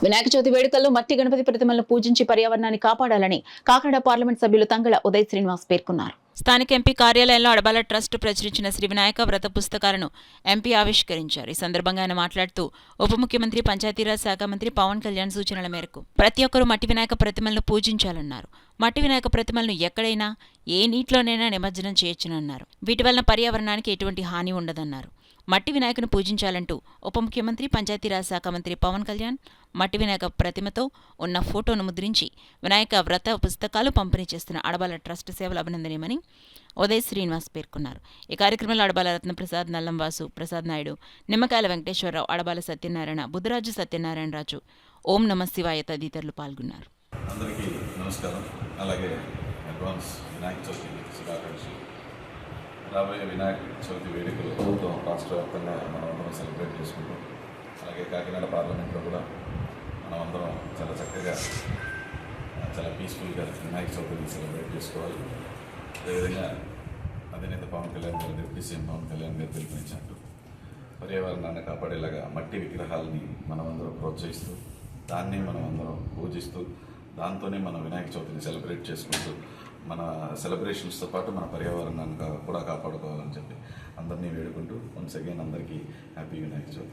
వినాయక చవితి వేడుకల్లో మట్టి గణపతి ప్రతిమలను పూజించి పర్యావరణాన్ని కాపాడాలని కాకినాడ పార్లమెంట్ సభ్యులు తంగళ ఉదయ్ శ్రీనివాస్ పేర్కొన్నారు. స్థానిక ఎంపీ కార్యాలయంలో అడబాల ట్రస్ట్ ప్రచురించిన శ్రీ వినాయక వ్రత పుస్తకాలను ఎంపీ ఆవిష్కరించారు. ఈ సందర్భంగా ఆయన మాట్లాడుతూ ఉప ముఖ్యమంత్రి పంచాయతీరాజ్ శాఖ మంత్రి పవన్ కళ్యాణ్ సూచనల మేరకు ప్రతి ఒక్కరూ మట్టి వినాయక ప్రతిమలను పూజించాలన్నారు. మట్టి వినాయక ప్రతిమలను ఎక్కడైనా ఏ నీటిలోనైనా నిమజ్జనం చేయొచ్చునన్నారు. వీటి వలన పర్యావరణానికి ఎటువంటి హాని ఉండదన్నారు. మట్టి వినాయకుని పూజించాలంటూ ఉప ముఖ్యమంత్రి పంచాయతీరాజ్ శాఖ మంత్రి పవన్ కళ్యాణ్ మట్టి వినాయక ప్రతిమతో ఉన్న ఫోటోను ముద్రించి వినాయక వ్రత పుస్తకాలు పంపిణీ చేస్తున్న అడబాల ట్రస్ట్ సేవలు అభినందనీయమని ఉదయ్ శ్రీనివాస్ పేర్కొన్నారు. ఈ కార్యక్రమంలో అడబాల రత్నప్రసాద్, నల్లంవాసు ప్రసాద్ నాయుడు, నిమ్మకాయల వెంకటేశ్వరరావు, అడబాల సత్యనారాయణ, బుద్ధరాజు సత్యనారాయణ రాజు, ఓం నమ శివాయ తదితరులు పాల్గొన్నారు. అందరికీ నమస్కారం. అలాగే అడ్వాన్స్ వినాయక చవితి శుభాకాంక్షలు. రాబోయే వినాయక చవితి వేడుకలు ప్రభుత్వం రాష్ట్ర వ్యాప్తంగా మనమందరం సెలబ్రేట్ చేసుకుంటాం. అలాగే కాకినాడ పార్లమెంట్లో కూడా మనమందరం చాలా చక్కగా చాలా పీస్ఫుల్గా వినాయక చవితిని సెలబ్రేట్ చేసుకోవాలి. అదేవిధంగా అధినేత పవన్ కళ్యాణ్ గారు, డిప్యూటీ సీఎం పవన్ కళ్యాణ్ గారు పిలుపునిచ్చినట్టు పర్యావరణాన్ని కాపాడేలాగా మట్టి విగ్రహాలని మనమందరం ప్రోత్సహిస్తూ దాన్ని మనమందరం పూజిస్తూ దాంతోనే మనం వినాయక చవితిని సెలబ్రేట్ చేసుకుంటూ మన సెలబ్రేషన్స్తో పాటు మన పర్యావరణాన్ని కూడా కాపాడుకోవాలని చెప్పి అందరినీ వేడుకుంటూ వన్స్ అగైన్ అందరికీ హ్యాపీ వినాయక చవితి.